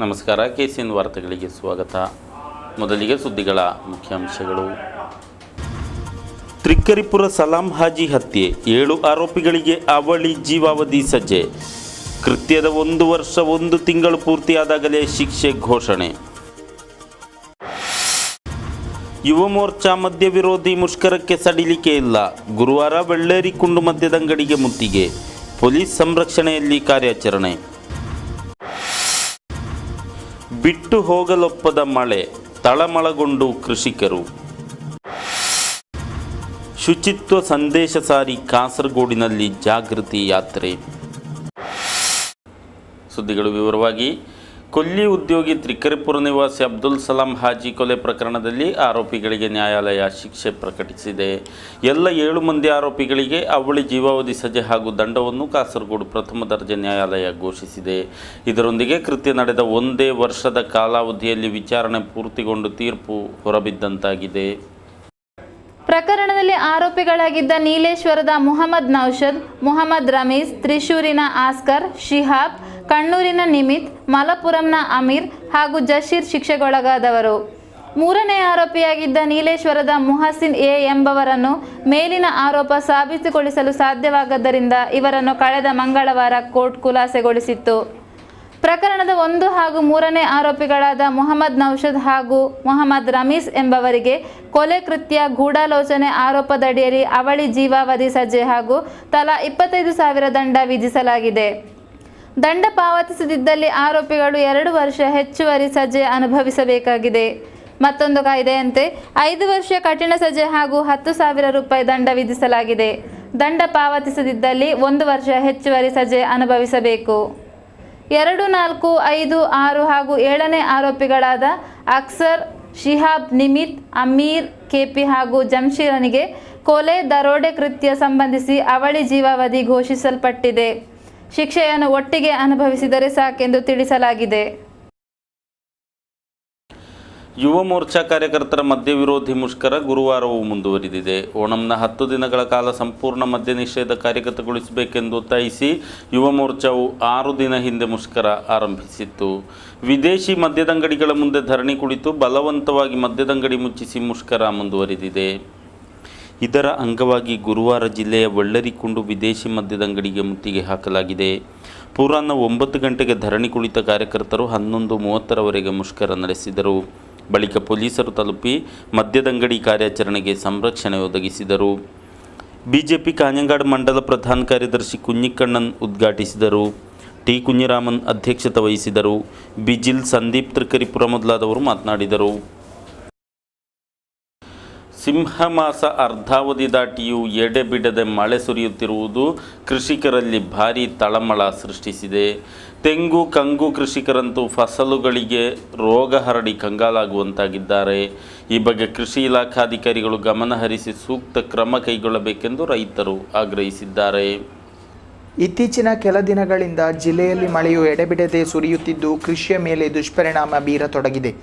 ನಮಸ್ಕಾರ. KCN ವಾರ್ತೆಗಳಿಗೆ ಸ್ವಾಗತ. ಮೊದಲಿಗೆ ಸುದ್ದಿಗಳ ಮುಖ್ಯಾಂಶಗಳು. ತ್ರಿಕ್ಕರಿಪುರ ಸಲಾಂ ಹಾಜಿ ಹತ್ಯೆ, 7 ಆರೋಪಿಗಳಿಗೆ ಅವಳಿ ಜೀವಾವಧಿ ಸಜೆ. ಕೃತ್ಯದ 1 ವರ್ಷ 1 ತಿಂಗಳು ಪೂರ್ತಿಯಾದಾಗಲೇ ಶಿಕ್ಷೆ ಘೋಷಣೆ. ಯುವ ಮೋರ್ಚಾ ಮದ್ಯ ವಿರೋಧಿ ಮುಷ್ಕರಕ್ಕೆ ಸಡಿಲಿಕೆ ಇಲ್ಲ. ಗುರುವಾರ ಬೆಳ್ಳೇರಿಕುಂಡು ಮದ್ಯದಂಗಡಿಗೆ ಮುತ್ತಿಗೆ. ಪೊಲೀಸ್ ಸಂರಕ್ಷಣೆಯಲ್ಲಿ ಕಾರ್ಯಾಚರಣೆ. ಬಿಟ್ಟು ಹೋಗಲೊಪ್ಪದ ಮಳೆ, ತಳಮಳಗೊಂಡು ಕೃಷಿಕರು. ಶುಚಿತ್ವ ಸಂದೇಶ ಸಾರಿ ಕಾಸರಗೋಡಿನಲ್ಲಿ ಜಾಗೃತಿ ಯಾತ್ರೆ. ಸುದ್ದಿಗಳು ವಿವರವಾಗಿ. ಕೊಲ್ಲಿ ಉದ್ಯೋಗಿ ತ್ರಿಕ್ಕರಿಪುರ ನಿವಾಸಿ ಅಬ್ದುಲ್ ಸಲಾಂ ಹಾಜಿ ಕೊಲೆ ಪ್ರಕರಣದಲ್ಲಿ ಆರೋಪಿಗಳಿಗೆ ನ್ಯಾಯಾಲಯ ಶಿಕ್ಷೆ ಪ್ರಕಟಿಸಿದೆ. ಎಲ್ಲ 7 ಮಂದಿ ಆರೋಪಿಗಳಿಗೆ ಅವಳಿ ಜೀವಾವಧಿ ಸಜೆ ಹಾಗೂ ದಂಡವನ್ನು ಕಾಸರಗೋಡು ಪ್ರಥಮ ದರ್ಜೆ ನ್ಯಾಯಾಲಯ ಘೋಷಿಸಿದೆ. ಇದರೊಂದಿಗೆ ಕೃತ್ಯ ನಡೆದ 1 ವರ್ಷದ ಕಾಲಾವಧಿಯಲ್ಲಿ ವಿಚಾರಣೆ ಪೂರ್ತಿಗೊಂಡು ತೀರ್ಪು ಹೊರಬಿದ್ದಂತಾಗಿದೆ. ಪ್ರಕರಣದಲ್ಲಿ ಆರೋಪಿಗಳಾಗಿದ್ದ ನೀಲೇಶ್ವರದ ಮುಹಮ್ಮದ್ ನೌಷದ್, ಮುಹಮ್ಮದ್ ರಮೀಸ್, ತ್ರಿಶೂರಿನ ಆಸ್ಕರ್, ಶಿಹಾಬ್, ಕಣ್ಣೂರಿನ ನಿಮಿತ್, ಮಲಪುರಂನ ಅಮೀರ್ ಹಾಗೂ ಜಶೀರ್ ಶಿಕ್ಷೆಗೊಳಗಾದವರು. 3ನೇ ಆರೋಪಿಯಾಗಿದ್ದ ನೀಲೇಶ್ವರದ ಮುಹಸಿನ್ ಎ ಎಂಬವರನ್ನು ಮೇಲಿನ ಆರೋಪ ಸಾಬೀತುಗೊಳಿಸಲು ಸಾಧ್ಯವಾಗದ್ದರಿಂದ ಇವರನ್ನು ಕಳೆದ ಮಂಗಳವಾರ ಕೋರ್ಟ್ ಖುಲಾಸೆಗೊಳಿಸಿತ್ತು. ಪ್ರಕರಣದ 1 ಹಾಗೂ 3ನೇ ಆರೋಪಿಗಳಾದ ಮುಹಮ್ಮದ್ ನೌಷದ್ ಹಾಗೂ ಮುಹಮ್ಮದ್ ರಮೀಸ್ ಎಂಬವರಿಗೆ ಕೊಲೆ ಕೃತ್ಯ ಗೂಢಾಲೋಚನೆ ಆರೋಪದಡಿಯಲ್ಲಿ ಅವಳಿ ಜೀವಾವಧಿ ಸಜೆ ಹಾಗೂ ತಲಾ 25,000 ದಂಡ ವಿಧಿಸಲಾಗಿದೆ. ದಂಡ ಪಾವತಿಸದಿದ್ದಲ್ಲಿ ಆರೋಪಿಗಳು 2 ವರ್ಷ ಹೆಚ್ಚುವರಿ ಸಜೆ ಅನುಭವಿಸಬೇಕಾಗಿದೆ. ಮತ್ತೊಂದು ಕಾಯ್ದೆಯಂತೆ 5 ವರ್ಷ ಕಠಿಣ ಸಜೆ ಹಾಗೂ 10,000 ರೂಪಾಯಿ ದಂಡ ವಿಧಿಸಲಾಗಿದೆ. ದಂಡ ಪಾವತಿಸದಿದ್ದಲ್ಲಿ 1 ವರ್ಷ ಹೆಚ್ಚುವರಿ ಸಜೆ ಅನುಭವಿಸಬೇಕು. 2, 4, 5, 6 ಹಾಗೂ 7ನೇ ಆರೋಪಿಗಳಾದ ಅಕ್ಸರ್, ಶಿಹಾಬ್, ನಿಮಿತ್, ಅಮೀರ್, ಕೆಪಿ ಹಾಗೂ ಜಮ್ಶೀರನಿಗೆ ಕೊಲೆ, ದರೋಡೆ ಕೃತ್ಯ ಸಂಬಂಧಿಸಿ ಅವಳಿ ಜೀವಾವಧಿ ಘೋಷಿಸಲ್ಪಟ್ಟಿದೆ. ಶಿಕ್ಷೆಯನ್ನು ಒಟ್ಟಿಗೆ ಅನುಭವಿಸಿದರೆ ಸಾಕೆಂದು ತಿಳಿಸಲಾಗಿದೆ. ಯುವ ಮೋರ್ಚಾ ಕಾರ್ಯಕರ್ತರ ಮದ್ಯ ವಿರೋಧಿ ಮುಷ್ಕರ ಗುರುವಾರವೂ ಮುಂದುವರಿದಿದೆ. ಓಣಂನ 10 ದಿನಗಳ ಕಾಲ ಸಂಪೂರ್ಣ ಮದ್ಯ ನಿಷೇಧ ಕಾರ್ಯಗತಗೊಳಿಸಬೇಕೆಂದು ಒತ್ತಾಯಿಸಿ ಯುವ ಮೋರ್ಚಾವು 6 ದಿನ ಹಿಂದೆ ಮುಷ್ಕರ ಆರಂಭಿಸಿತ್ತು. ವಿದೇಶಿ ಮದ್ಯದಂಗಡಿಗಳ ಮುಂದೆ ಧರಣಿ ಕುಳಿತು ಬಲವಂತವಾಗಿ ಮದ್ಯದಂಗಡಿ ಮುಚ್ಚಿಸಿ ಮುಷ್ಕರ ಮುಂದುವರಿದಿದೆ. ಇದರ ಅಂಗವಾಗಿ ಗುರುವಾರ ಜಿಲ್ಲೆಯ ಬೆಳ್ಳೇರಿಕುಂಡು ವಿದೇಶಿ ಮದ್ಯದಂಗಡಿಗೆ ಮುತ್ತಿಗೆ ಹಾಕಲಾಗಿದೆ. ಪೂರ್ವಾಹ್ನ 9 ಗಂಟೆಗೆ ಧರಣಿ ಕುಳಿತ ಕಾರ್ಯಕರ್ತರು 11:30ರವರೆಗೆ ಮುಷ್ಕರ ನಡೆಸಿದರು. ಬಳಿಕ ಪೊಲೀಸರು ತಲುಪಿ ಮದ್ಯದಂಗಡಿ ಕಾರ್ಯಾಚರಣೆಗೆ ಸಂರಕ್ಷಣೆ ಒದಗಿಸಿದರು. ಬಿಜೆಪಿ ಕಾಞಂಗಾಡ್ ಮಂಡಲ ಪ್ರಧಾನ ಕಾರ್ಯದರ್ಶಿ ಕುഞ്ഞിക്കണ്ണನ್ ಉದ್ಘಾಟಿಸಿದರು. ಟಿ ಕುഞ്ഞിರಾಮನ್ ಅಧ್ಯಕ್ಷತೆ ವಹಿಸಿದರು. ಬಿಜಿಲ್, ಸಂದೀಪ್ ತ್ರಿಕ್ಕರಿಪುರ ಮೊದಲಾದವರು ಮಾತನಾಡಿದರು. ಸಿಂಹಮಾಸ ಅರ್ಧಾವಧಿ ದಾಟಿಯೂ ಎಡೆಬಿಡದೆ ಮಳೆ ಸುರಿಯುತ್ತಿರುವುದು ಕೃಷಿಕರಲ್ಲಿ ಭಾರೀ ತಳಮಳ ಸೃಷ್ಟಿಸಿದೆ. ತೆಂಗು, ಕಂಗು ಕೃಷಿಕರಂತೂ ಫಸಲುಗಳಿಗೆ ರೋಗ ಹರಡಿ ಕಂಗಾಲಾಗುವಂತಾಗಿದ್ದಾರೆ. ಈ ಬಗ್ಗೆ ಕೃಷಿ ಇಲಾಖಾಧಿಕಾರಿಗಳು ಗಮನಹರಿಸಿ ಸೂಕ್ತ ಕ್ರಮ ಕೈಗೊಳ್ಳಬೇಕೆಂದು ರೈತರು ಆಗ್ರಹಿಸಿದ್ದಾರೆ. ಇತ್ತೀಚಿನ ಕೆಲ ದಿನಗಳಿಂದ ಜಿಲ್ಲೆಯಲ್ಲಿ ಮಳೆಯು ಎಡೆಬಿಡದೆ ಸುರಿಯುತ್ತಿದ್ದು ಕೃಷಿಯ ಮೇಲೆ ದುಷ್ಪರಿಣಾಮ ಬೀರತೊಡಗಿದೆ.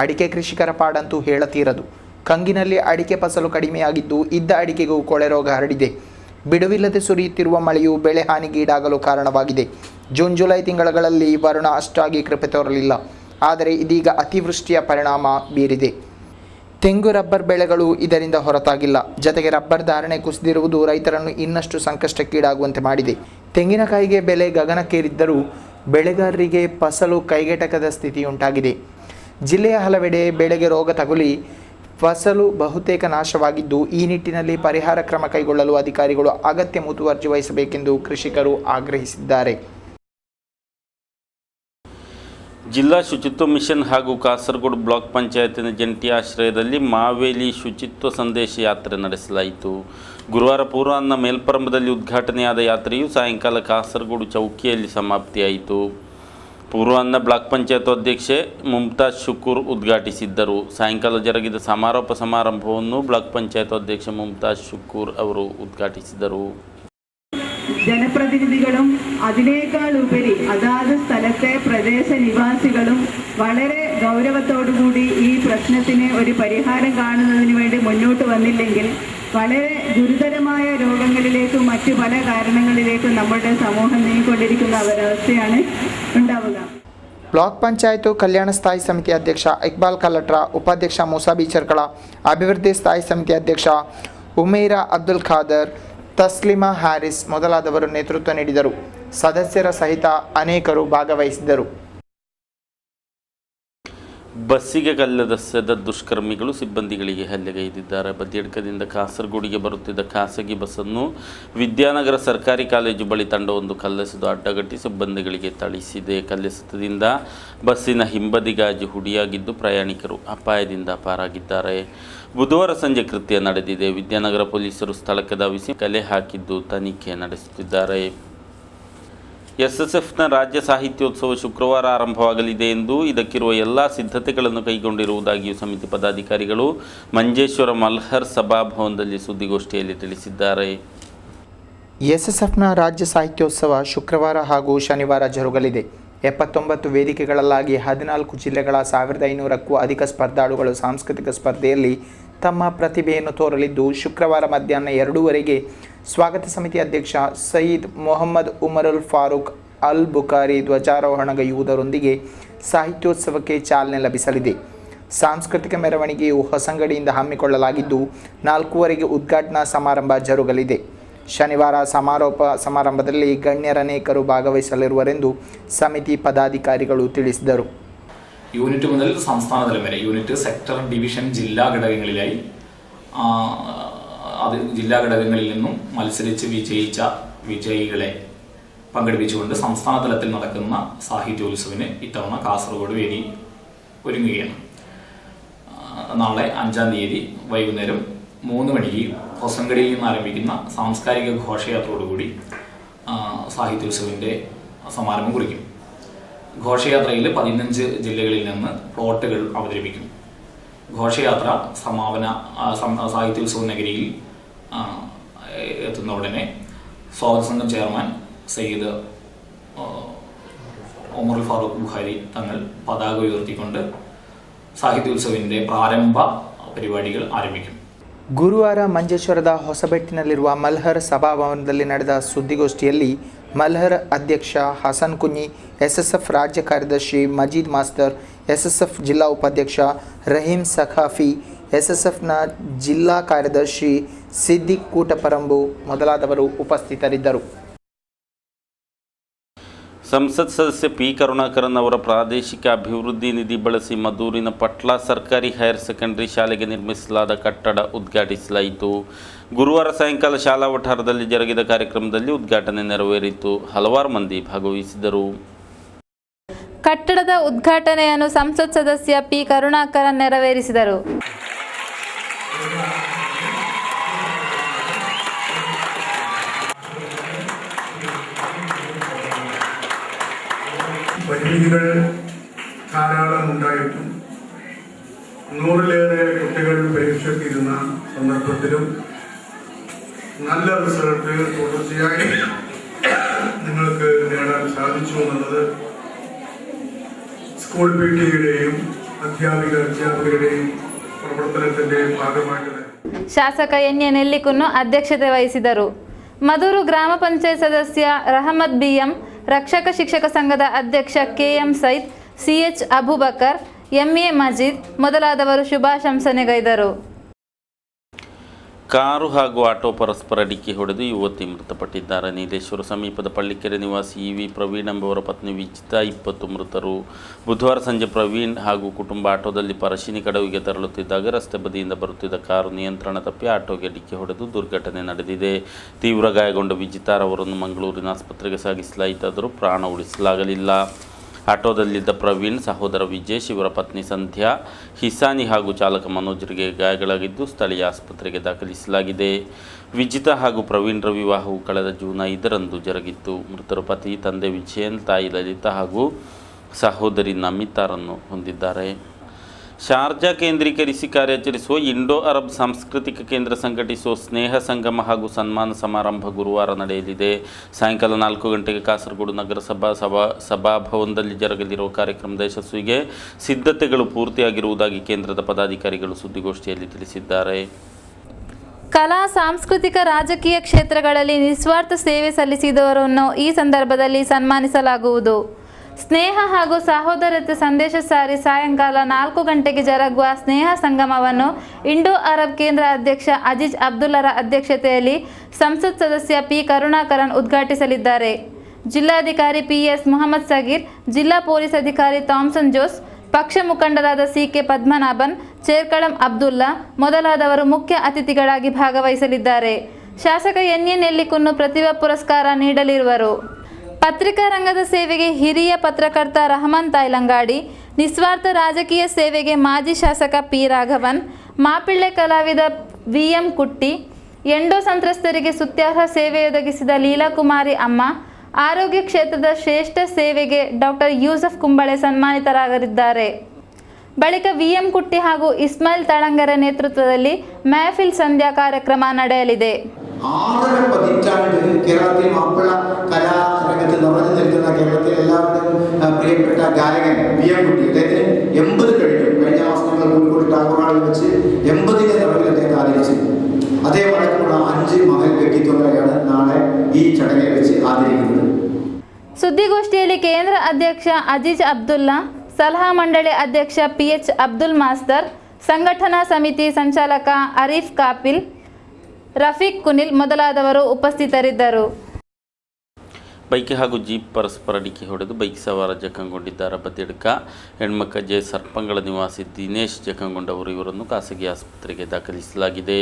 ಅಡಿಕೆ ಕೃಷಿಕರ ಪಾಡಂತೂ ಹೇಳತೀರದು. ಕಂಗಿನಲ್ಲಿ ಅಡಿಕೆ ಫಸಲು ಕಡಿಮೆಯಾಗಿದ್ದು ಇದ್ದ ಅಡಿಕೆಗೂ ಕೊಳೆ ರೋಗ ಹರಡಿದೆ. ಬಿಡುವಿಲ್ಲದೆ ಸುರಿಯುತ್ತಿರುವ ಮಳೆಯು ಬೆಳೆ ಹಾನಿಗೀಡಾಗಲು ಕಾರಣವಾಗಿದೆ. ಜೂನ್, ಜುಲೈ ತಿಂಗಳುಗಳಲ್ಲಿ ವರುಣ ಅಷ್ಟಾಗಿ ಕೃಪೆ ತೋರಲಿಲ್ಲ. ಆದರೆ ಇದೀಗ ಅತಿವೃಷ್ಟಿಯ ಪರಿಣಾಮ ಬೀರಿದೆ. ತೆಂಗು, ರಬ್ಬರ್ ಬೆಳೆಗಳು ಇದರಿಂದ ಹೊರತಾಗಿಲ್ಲ. ಜತೆಗೆ ರಬ್ಬರ್ ಧಾರಣೆ ಕುಸಿದಿರುವುದು ರೈತರನ್ನು ಇನ್ನಷ್ಟು ಸಂಕಷ್ಟಕ್ಕೀಡಾಗುವಂತೆ ಮಾಡಿದೆ. ತೆಂಗಿನಕಾಯಿಗೆ ಬೆಲೆ ಗಗನಕ್ಕೇರಿದ್ದರೂ ಬೆಳೆಗಾರರಿಗೆ ಫಸಲು ಕೈಗೆಟಕದ ಸ್ಥಿತಿಯುಂಟಾಗಿದೆ. ಜಿಲ್ಲೆಯ ಹಲವೆಡೆ ಬೆಳೆಗೆ ರೋಗ ತಗುಲಿ ಫಸಲು ಬಹುತೇಕ ನಾಶವಾಗಿದ್ದು ಈ ನಿಟ್ಟಿನಲ್ಲಿ ಪರಿಹಾರ ಕ್ರಮ ಕೈಗೊಳ್ಳಲು ಅಧಿಕಾರಿಗಳು ಅಗತ್ಯ ಮುತುವರ್ಜಿ ವಹಿಸಬೇಕೆಂದು ಕೃಷಿಕರು ಆಗ್ರಹಿಸಿದ್ದಾರೆ. ಜಿಲ್ಲಾ ಶುಚಿತ್ವ ಮಿಷನ್ ಹಾಗೂ ಕಾಸರಗೋಡು ಬ್ಲಾಕ್ ಪಂಚಾಯತಿನ ಜಂಟಿ ಆಶ್ರಯದಲ್ಲಿ ಮಾವೇಲಿ ಶುಚಿತ್ವ ಸಂದೇಶ ಯಾತ್ರೆ ನಡೆಸಲಾಯಿತು. ಗುರುವಾರ ಪೂರ್ವಾಹ್ನ ಮೇಲ್ಪರಂಬದಲ್ಲಿ ಉದ್ಘಾಟನೆಯಾದ ಯಾತ್ರೆಯು ಸಾಯಂಕಾಲ ಕಾಸರಗೋಡು ಚೌಕಿಯಲ್ಲಿ ಸಮಾಪ್ತಿಯಾಯಿತು. ಪೂರ್ವಾಹ್ನ ಬ್ಲಾಕ್ ಪಂಚಾಯತ್ ಅಧ್ಯಕ್ಷೆ ಮುಮ್ತಾಜ್ ಶುಕೂರ್ ಉದ್ಘಾಟಿಸಿದ್ದರು. ಸಾಯಂಕಾಲ ಜರುಗಿದ ಸಮಾರೋಪ ಸಮಾರಂಭವನ್ನು ಬ್ಲಾಕ್ ಪಂಚಾಯತ್ ಅಧ್ಯಕ್ಷೆ ಮುಮ್ತಾಜ್ ಶುಕೂರ್ ಅವರು ಉದ್ಘಾಟಿಸಿದರು. ജനപ്രതിനിധികളും അതിനേക്കാൾ ഉപരി അതാത് സ്ഥലത്തെ പ്രദേശ നിവാസികളും വളരെ ഗൗരവത്തോടുകൂടി ഈ പ്രശ്നത്തിന് ഒരു പരിഹാരം കാണുന്നതിന് വേണ്ടി മുന്നോട്ട് വന്നില്ലെങ്കിൽ വളരെ ഗുരുതരമായ രോഗങ്ങളിലേക്കും മറ്റു പല കാരണങ്ങളിലേക്കും നമ്മുടെ സമൂഹം നീങ്ങിക്കൊണ്ടിരിക്കുന്ന ഒരവസ്ഥയാണ് ഉണ്ടാവുക. ಬ್ಲಾಕ್ ಪಂಚಾಯತ್ ಕಲ್ಯಾಣ ಸ್ಥಾಯಿ ಸಮಿತಿ ಅಧ್ಯಕ್ಷ ಇಕ್ಬಾಲ್ ಕಲ್ಲಟ್ರ, ಉಪಾಧ್ಯಕ್ಷ ಮೂಸಾಬಿ ಚರ್ಕಳ, ಅಭಿವೃದ್ಧಿ ಸ್ಥಾಯಿ ಸಮಿತಿ ಅಧ್ಯಕ್ಷ ಉಮೇರಾ ಅಬ್ದುಲ್ ಖಾದರ್, ತಸ್ಲಿಮಾ ಹ್ಯಾರಿಸ್ ಮೊದಲಾದವರು ನೇತೃತ್ವ ನೀಡಿದರು. ಸದಸ್ಯರ ಸಹಿತ ಅನೇಕರು ಭಾಗವಹಿಸಿದರು. ಬಸ್ಸಿಗೆ ಕಲ್ಲೆಸೆದ ದುಷ್ಕರ್ಮಿಗಳು ಸಿಬ್ಬಂದಿಗಳಿಗೆ ಹಲ್ಲೆಗೈದಿದ್ದಾರೆ. ಬದಿಯಡ್ಕದಿಂದ ಕಾಸರಗೋಡಿಗೆ ಬರುತ್ತಿದ್ದ ಖಾಸಗಿ ಬಸ್ಸನ್ನು ವಿದ್ಯಾನಗರ ಸರ್ಕಾರಿ ಕಾಲೇಜು ಬಳಿ ತಂಡವೊಂದು ಕಲ್ಲೆಸೆದು ಅಡ್ಡಗಟ್ಟಿ ಸಿಬ್ಬಂದಿಗಳಿಗೆ ಥಳಿಸಿದೆ. ಕಲ್ಲೆಸೆತದಿಂದ ಬಸ್ಸಿನ ಹಿಂಬದಿ ಗಾಜು ಹುಡಿಯಾಗಿದ್ದು ಪ್ರಯಾಣಿಕರು ಅಪಾಯದಿಂದ ಪಾರಾಗಿದ್ದಾರೆ. ಬುಧವಾರ ಸಂಜೆ ಕೃತ್ಯ ನಡೆದಿದೆ. ವಿದ್ಯಾನಗರ ಪೊಲೀಸರು ಸ್ಥಳಕ್ಕೆ ಧಾವಿಸಿ ಕಲೆ ಹಾಕಿದ್ದು ತನಿಖೆ ನಡೆಸುತ್ತಿದ್ದಾರೆ. ಎಸ್ಎಸ್ಎಫ್ನ ರಾಜ್ಯ ಸಾಹಿತ್ಯೋತ್ಸವ ಶುಕ್ರವಾರ ಆರಂಭವಾಗಲಿದೆ ಎಂದು ಇದಕ್ಕಿರುವ ಎಲ್ಲ ಸಿದ್ಧತೆಗಳನ್ನು ಕೈಗೊಂಡಿರುವುದಾಗಿಯೂ ಸಮಿತಿ ಪದಾಧಿಕಾರಿಗಳು ಮಂಜೇಶ್ವರ ಮಲ್ಹರ್ ಸಭಾಭವನದಲ್ಲಿ ಸುದ್ದಿಗೋಷ್ಠಿಯಲ್ಲಿ ತಿಳಿಸಿದ್ದಾರೆ. ಎಸ್ಎಸ್ಎಫ್ನ ರಾಜ್ಯ ಸಾಹಿತ್ಯೋತ್ಸವ ಶುಕ್ರವಾರ ಹಾಗೂ ಶನಿವಾರ ಜರುಗಲಿದೆ. 79 ವೇದಿಕೆಗಳಲ್ಲಾಗಿ 14 ಜಿಲ್ಲೆಗಳ 1500ಕ್ಕೂ ಅಧಿಕ ಸ್ಪರ್ಧಾಳುಗಳು ಸಾಂಸ್ಕೃತಿಕ ಸ್ಪರ್ಧೆಯಲ್ಲಿ ತಮ್ಮ ಪ್ರತಿಭೆಯನ್ನು ತೋರಲಿದ್ದು, ಶುಕ್ರವಾರ ಮಧ್ಯಾಹ್ನ 2:00 ಸ್ವಾಗತ ಸಮಿತಿ ಅಧ್ಯಕ್ಷ ಸಯೀದ್ ಮೊಹಮ್ಮದ್ ಉಮರುಲ್ ಫಾರೂಕ್ ಅಲ್ ಬುಖಾರಿ ಧ್ವಜಾರೋಹಣಗೈಯುವುದರೊಂದಿಗೆ ಸಾಹಿತ್ಯೋತ್ಸವಕ್ಕೆ ಚಾಲನೆ ಲಭಿಸಲಿದೆ. ಸಾಂಸ್ಕೃತಿಕ ಮೆರವಣಿಗೆಯು ಹೊಸಂಗಡಿಯಿಂದ ಹಮ್ಮಿಕೊಳ್ಳಲಾಗಿದ್ದು 4:00 ಉದ್ಘಾಟನಾ ಸಮಾರಂಭ ಜರುಗಲಿದೆ. ಶನಿವಾರ ಸಮಾರೋಪ ಸಮಾರಂಭದಲ್ಲಿ ഗണ്യരನೇಕರು ഭാഗവഹിಸಲಿರುವರೆಂದು സമിതി പദാധികാരികൾ ತಿಳಿಸಿದರು. യൂണിറ്റ് മുതൽ സംസ്ഥാന തലം വരെ യൂണിറ്റ്, സെക്ടർ, ഡിവിഷൻ, ജില്ലാ ഘടകങ്ങളിലായി ജില്ലാ ഘടകങ്ങളിൽ നിന്നും മത്സരിച്ച് വിജയിച്ച വിജയികളെ പങ്കെടുപ്പിച്ചുകൊണ്ട് സംസ്ഥാന തലത്തിൽ നടക്കുന്ന സാഹിത്യോത്സവത്തിന് ഇത്തവണ കാസർഗോഡ് വേദി ഒരുങ്ങുകയാണ്. നാളെ 5-ാം തീയതി വൈകുന്നേരം 3 മണിക്ക് ഹൊസങ്കടിയിൽ നിന്ന് ആരംഭിക്കുന്ന സാംസ്കാരിക ഘോഷയാത്രയോടുകൂടി സാഹിത്യോത്സവിൻ്റെ സമാരംഭം കുറിക്കും. ഘോഷയാത്രയിൽ 15 ജില്ലകളിൽ നിന്ന് പ്ലോട്ടുകൾ അവതരിപ്പിക്കും. ഘോഷയാത്ര സമാപന സാഹിത്യോത്സവ നഗരിയിൽ എത്തുന്ന ഉടനെ സ്വാഗത സംഘം ചെയർമാൻ സയ്യിദ് ഉമറുൽ ഫാറൂഖ് ബുഖാരി തങ്ങൾ പതാക ഉയർത്തിക്കൊണ്ട് സാഹിത്യോത്സവിൻ്റെ പ്രാരംഭ പരിപാടികൾ ആരംഭിക്കും. ಗುರುವಾರ ಮಂಜೇಶ್ವರದ ಹೊಸಬೆಟ್ಟಿನಲ್ಲಿರುವ ಮಲ್ಹರ್ ಸಭಾಭವನದಲ್ಲಿ ನಡೆದ ಸುದ್ದಿಗೋಷ್ಠಿಯಲ್ಲಿ ಮಲ್ಹರ್ ಅಧ್ಯಕ್ಷ ಹಸನ್ ಕುಂಜಿ, ಎಸ್ಎಸ್ಎಫ್ ರಾಜ್ಯ ಕಾರ್ಯದರ್ಶಿ ಮಜೀದ್ ಮಾಸ್ತರ್, ಎಸ್ಎಸ್ಎಫ್ ಜಿಲ್ಲಾ ಉಪಾಧ್ಯಕ್ಷ ರಹೀಂ ಸಖಾಫಿ, ಎಸ್ಎಸ್ಎಫ್ನ ಜಿಲ್ಲಾ ಕಾರ್ಯದರ್ಶಿ ಸಿದ್ದಿಕ್ ಕೂಟಪರಂಬು ಮೊದಲಾದವರು ಉಪಸ್ಥಿತರಿದ್ದರು. ಸಂಸತ್ ಸದಸ್ಯ ಪಿ ಕರುಣಾಕರನ್ ಅವರ ಪ್ರಾದೇಶಿಕ ಅಭಿವೃದ್ಧಿ ನಿಧಿ ಬಳಸಿ ಮದ್ದೂರಿನ ಪಟ್ಲಾ ಸರ್ಕಾರಿ ಹೈಯರ್ ಸೆಕೆಂಡರಿ ಶಾಲೆಗೆ ನಿರ್ಮಿಸಲಾದ ಕಟ್ಟಡ ಉದ್ಘಾಟಿಸಲಾಯಿತು. ಗುರುವಾರ ಸಾಯಂಕಾಲ ಶಾಲಾ ವಠಾರದಲ್ಲಿ ಜರುಗಿದ ಕಾರ್ಯಕ್ರಮದಲ್ಲಿ ಉದ್ಘಾಟನೆ ನೆರವೇರಿತು. ಹಲವಾರು ಮಂದಿ ಭಾಗವಹಿಸಿದರು. ಕಟ್ಟಡದ ಉದ್ಘಾಟನೆಯನ್ನು ಸಂಸತ್ ಸದಸ್ಯ ಪಿ ಕರುಣಾಕರನ್ ನೆರವೇರಿಸಿದರು. പരിമിതികൾ ധാരാളം ഉണ്ടായിട്ടും 100-ലേറെ കുട്ടികൾ പരീക്ഷയ്ക്കിരുന്ന സന്ദർഭത്തിലും നല്ല റിസൾട്ട് തുടർച്ചയായി നിങ്ങൾക്ക് നേടാൻ സാധിച്ചു എന്നുള്ളത് സ്കൂൾ പിടിയുടെയും അധ്യാപകരുടെയും പ്രവർത്തനത്തിന്റെ ഭാഗമായിട്ട് ಶಾಸಕ ಎನ್.ಎ. ನೆಲ್ಲಿಕುನ್ನು ಅಧ್ಯಕ್ಷತೆ ವಹಿಸಿದರು. ಮದೂರು ಗ್ರಾಮ ಪಂಚಾಯತ್ ಸದಸ್ಯ ರಹಮತ್ ಬಿಎಂ, ರಕ್ಷಕ ಶಿಕ್ಷಕ ಸಂಘದ ಅಧ್ಯಕ್ಷ K M Syed, C H Abubakar, M A Majeed ಮೊದಲಾದವರು ಶುಭಾಶಂಸನೆಗೈದರು. ಕಾರು ಹಾಗೂ ಆಟೋ ಪರಸ್ಪರ ಡಿಕ್ಕಿ ಹೊಡೆದು ಯುವತಿ ಮೃತಪಟ್ಟಿದ್ದಾರೆ. ನೀಲೇಶ್ವರ ಸಮೀಪದ ಪಳ್ಳಿಕೆರೆ ನಿವಾಸಿ ಇವಿ ಪ್ರವೀಣ್ ಎಂಬುವರ ಪತ್ನಿ ವಿಜಿತಾ 20 ಮೃತರು. ಬುಧವಾರ ಸಂಜೆ ಪ್ರವೀಣ್ ಹಾಗೂ ಕುಟುಂಬ ಆಟೋದಲ್ಲಿ ಪರಶಿನಿ ಕಡವಿಗೆ ತೆರಳುತ್ತಿದ್ದಾಗ ರಸ್ತೆ ಬದಿಯಿಂದ ಬರುತ್ತಿದ್ದ ಕಾರು ನಿಯಂತ್ರಣ ತಪ್ಪಿ ಆಟೋಗೆ ಡಿಕ್ಕಿ ಹೊಡೆದು ದುರ್ಘಟನೆ ನಡೆದಿದೆ. ತೀವ್ರ ಗಾಯಗೊಂಡ ವಿಜಿತಾರವರನ್ನು ಮಂಗಳೂರಿನ ಆಸ್ಪತ್ರೆಗೆ ಸಾಗಿಸಲಾಯಿತಾದರೂ ಪ್ರಾಣ ಉಳಿಸಲಾಗಲಿಲ್ಲ. ಆಟೋದಲ್ಲಿದ್ದ ಪ್ರವೀಣ್, ಸಹೋದರ ವಿಜೇಶ್, ಇವರ ಪತ್ನಿ ಸಂಧ್ಯಾ, ಹಿಸಾನಿ ಹಾಗೂ ಚಾಲಕ ಮನೋಜ್ರಿಗೆ ಗಾಯಗಳಾಗಿದ್ದು ಸ್ಥಳೀಯ ಆಸ್ಪತ್ರೆಗೆ ದಾಖಲಿಸಲಾಗಿದೆ. ವಿಜಿತಾ ಹಾಗೂ ಪ್ರವೀಣ್ರ ವಿವಾಹವು ಕಳೆದ ಜೂನ್ 5ರಂದು ಜರುಗಿತ್ತು. ಮೃತರ ಪತಿ ತಂದೆ ವಿಜಯನ್, ತಾಯಿ ಲಲಿತಾ ಹಾಗೂ ಸಹೋದರಿ ನಮಿತಾರನ್ನು ಹೊಂದಿದ್ದಾರೆ. ಶಾರ್ಜಾ ಕೇಂದ್ರೀಕರಿಸಿ ಕಾರ್ಯಾಚರಿಸುವ ಇಂಡೋ ಅರಬ್ ಸಾಂಸ್ಕೃತಿಕ ಕೇಂದ್ರ ಸಂಘಟಿಸುವ ಸ್ನೇಹ ಸಂಗಮ ಹಾಗೂ ಸನ್ಮಾನ ಸಮಾರಂಭ ಗುರುವಾರ ನಡೆಯಲಿದೆ. ಸಾಯಂಕಾಲ 4 ಗಂಟೆಗೆ ಕಾಸರಗೋಡು ನಗರಸಭಾ ಸಭಾಭವನದಲ್ಲಿ ಜರುಗಲಿರುವ ಕಾರ್ಯಕ್ರಮದ ಯಶಸ್ವಿಗೆ ಸಿದ್ಧತೆಗಳು ಪೂರ್ತಿಯಾಗಿರುವುದಾಗಿ ಕೇಂದ್ರದ ಪದಾಧಿಕಾರಿಗಳು ಸುದ್ದಿಗೋಷ್ಠಿಯಲ್ಲಿ ತಿಳಿಸಿದ್ದಾರೆ. ಕಲಾ, ಸಾಂಸ್ಕೃತಿಕ, ರಾಜಕೀಯ ಕ್ಷೇತ್ರಗಳಲ್ಲಿ ನಿಸ್ವಾರ್ಥ ಸೇವೆ ಸಲ್ಲಿಸಿದವರನ್ನು ಈ ಸಂದರ್ಭದಲ್ಲಿ ಸನ್ಮಾನಿಸಲಾಗುವುದು. ಸ್ನೇಹ ಹಾಗೂ ಸಹೋದರತೆ ಸಂದೇಶ ಸಾರಿ ಸಾಯಂಕಾಲ 4 ಗಂಟೆಗೆ ಜರುಗುವ ಸ್ನೇಹ ಸಂಗಮವನ್ನು ಇಂಡೋ ಅರಬ್ ಕೇಂದ್ರ ಅಧ್ಯಕ್ಷ ಅಜೀಜ್ ಅಬ್ದುಲ್ಲರ ಅಧ್ಯಕ್ಷತೆಯಲ್ಲಿ ಸಂಸತ್ ಸದಸ್ಯ ಪಿ ಕರುಣಾಕರನ್ ಉದ್ಘಾಟಿಸಲಿದ್ದಾರೆ. ಜಿಲ್ಲಾಧಿಕಾರಿ ಪಿಎಸ್ ಮುಹಮ್ಮದ್ ಸಗೀರ್, ಜಿಲ್ಲಾ ಪೊಲೀಸ್ ಅಧಿಕಾರಿ ಥಾಮ್ಸನ್ ಜೋಸ್, ಪಕ್ಷ ಮುಖಂಡರಾದ ಸಿಕೆ ಪದ್ಮನಾಭನ್, ಚೇರ್ಕಳಂ ಅಬ್ದುಲ್ಲಾ ಮೊದಲಾದವರು ಮುಖ್ಯ ಅತಿಥಿಗಳಾಗಿ ಭಾಗವಹಿಸಲಿದ್ದಾರೆ. ಶಾಸಕ ಎನ್ ನೆಲ್ಲಿಕುನ್ನು ಪ್ರತಿಭಾ ಪುರಸ್ಕಾರ ನೀಡಲಿರುವರು. ಪತ್ರಿಕಾ ರಂಗದ ಸೇವೆಗೆ ಹಿರಿಯ ಪತ್ರಕರ್ತ ರಹಮಾನ್ ತಾಯ್ಲಂಗಾಡಿ, ನಿಸ್ವಾರ್ಥ ರಾಜಕೀಯ ಸೇವೆಗೆ ಮಾಜಿ ಶಾಸಕ ಪಿ ರಾಘವನ್, ಮಾಪಿಳ್ಳೆ ಕಲಾವಿದ ವಿಎಂ ಕುಟ್ಟಿ, ಎಂಡೋ ಸಂತ್ರಸ್ತರಿಗೆ ಸ್ತುತ್ಯಾರ್ಹ ಸೇವೆಯೊದಗಿಸಿದ ಲೀಲಾಕುಮಾರಿ ಅಮ್ಮ, ಆರೋಗ್ಯ ಕ್ಷೇತ್ರದ ಶ್ರೇಷ್ಠ ಸೇವೆಗೆ ಡಾಕ್ಟರ್ ಯೂಸಫ್ ಕುಂಬಳೆ ಸನ್ಮಾನಿತರಾಗಲಿದ್ದಾರೆ. ಬಳಿಕ ವಿಎಂ ಕುಟ್ಟಿ ಹಾಗೂ ಇಸ್ಮಾಯಿಲ್ ತಳಂಗರ ನೇತೃತ್ವದಲ್ಲಿ ಮೆಹಫಿಲ್ ಸಂಧ್ಯಾ ಕಾರ್ಯಕ್ರಮ ನಡೆಯಲಿದೆ. 6 പതിറ്റാണ്ട് കേരളത്തിൽ മാപ്പിള കലാരംഗത്ത് നിറഞ്ഞു നിൽക്കുന്ന കേരളത്തിൽ എല്ലാവരുടെയും പ്രിയപ്പെട്ട ഗായകൻ വിഎം കുട്ടി, അദ്ദേഹത്തിന് 80 കഴിഞ്ഞു. കഴിഞ്ഞ മാസം നമ്മൾ കോഴിക്കോട് ടാഗോർ ഹാളിൽ വെച്ച് 80ന്റെ നിറവിൽ അദ്ദേഹത്തെ ആദരിച്ചു. അതേപോലെയുള്ള 5 മഹൽ വ്യക്തിത്വങ്ങളെയാണ് നാളെ ഈ ചടങ്ങിൽ വെച്ച് ആദരിക്കുന്നത്. ಸುದ್ದಿಗೋಷ್ಠಿಯಲ್ಲಿ ಕೇಂದ್ರ ಅಧ್ಯಕ್ಷ ಅಜೀಜ್ ಅಬ್ದುಲ್ಲಾ, ಸಲಹಾ ಮಂಡಳಿ ಅಧ್ಯಕ್ಷ ಪಿಎಚ್ ಅಬ್ದುಲ್ ಮಾಸ್ತರ್, ಸಂಘಟನಾ ಸಮಿತಿ ಸಂಚಾಲಕ ಅರೀಫ್ ಕಾಪಿಲ್, ರಫೀಕ್ ಕುನಿಲ್ ಮೊದಲಾದವರು ಉಪಸ್ಥಿತರಿದ್ದರು. ಬೈಕ್ ಹಾಗೂ ಜೀಪ್ ಪರಸ್ಪರ ಡಿಕ್ಕಿ ಹೊಡೆದು ಬೈಕ್ ಸವಾರ ಜಖಂಗೊಂಡಿದ್ದಾರೆ. ಬದಿಯಡ್ಕ ಹೆಣ್ಮಕ್ಕ ಜೆ ಸರ್ಪಂಗಳ ನಿವಾಸಿ ದಿನೇಶ್ ಜಖಂಗೊಂಡವರು. ಇವರನ್ನು ಖಾಸಗಿ ಆಸ್ಪತ್ರೆಗೆ ದಾಖಲಿಸಲಾಗಿದೆ.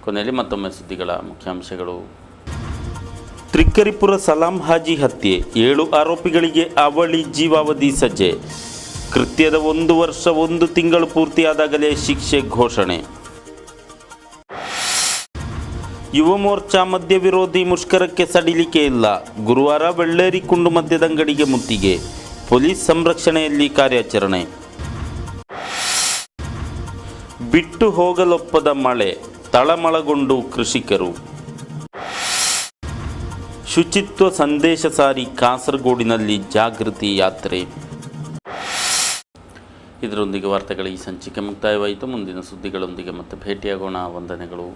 ಕೊನೆಯಲ್ಲಿ ಮತ್ತೊಮ್ಮೆ ಸುದ್ದಿಗಳ ಮುಖ್ಯಾಂಶಗಳು. ತ್ರಿಕ್ಕರಿಪುರ ಸಲಾಂ ಹಾಜಿ ಹತ್ಯೆ, 7 ಆರೋಪಿಗಳಿಗೆ ಅವಳಿ ಜೀವಾವಧಿ ಸಜ್ಜೆ. ಕೃತ್ಯದ 1 ವರ್ಷ 1 ತಿಂಗಳು ಪೂರ್ತಿಯಾದಾಗಲೇ ಶಿಕ್ಷೆ ಘೋಷಣೆ. ಯುವ ಮೋರ್ಚಾ ಮದ್ಯ ವಿರೋಧಿ ಮುಷ್ಕರಕ್ಕೆ ಸಡಿಲಿಕೆ ಇಲ್ಲ. ಗುರುವಾರ ಬೆಳ್ಳೇರಿ ಕುಂಡು ಮದ್ಯದಂಗಡಿಗೆ ಮುತ್ತಿಗೆ. ಪೊಲೀಸ್ ಸಂರಕ್ಷಣೆಯಲ್ಲಿ ಕಾರ್ಯಾಚರಣೆ. ಬಿಟ್ಟು ಹೋಗಲೊಪ್ಪದ ಮಳೆ, ತಳಮಳಗೊಂಡು ಕೃಷಿಕರು. ಶುಚಿತ್ವ ಸಂದೇಶ ಸಾರಿ ಕಾಸರಗೋಡಿನಲ್ಲಿ ಜಾಗೃತಿ ಯಾತ್ರೆ. ಇದರೊಂದಿಗೆ ವಾರ್ತೆಗಳ ಈ ಸಂಚಿಕೆ ಮುಕ್ತಾಯವಾಯಿತು. ಮುಂದಿನ ಸುದ್ದಿಗಳೊಂದಿಗೆ ಮತ್ತೆ ಭೇಟಿಯಾಗೋಣ. ವಂದನೆಗಳು.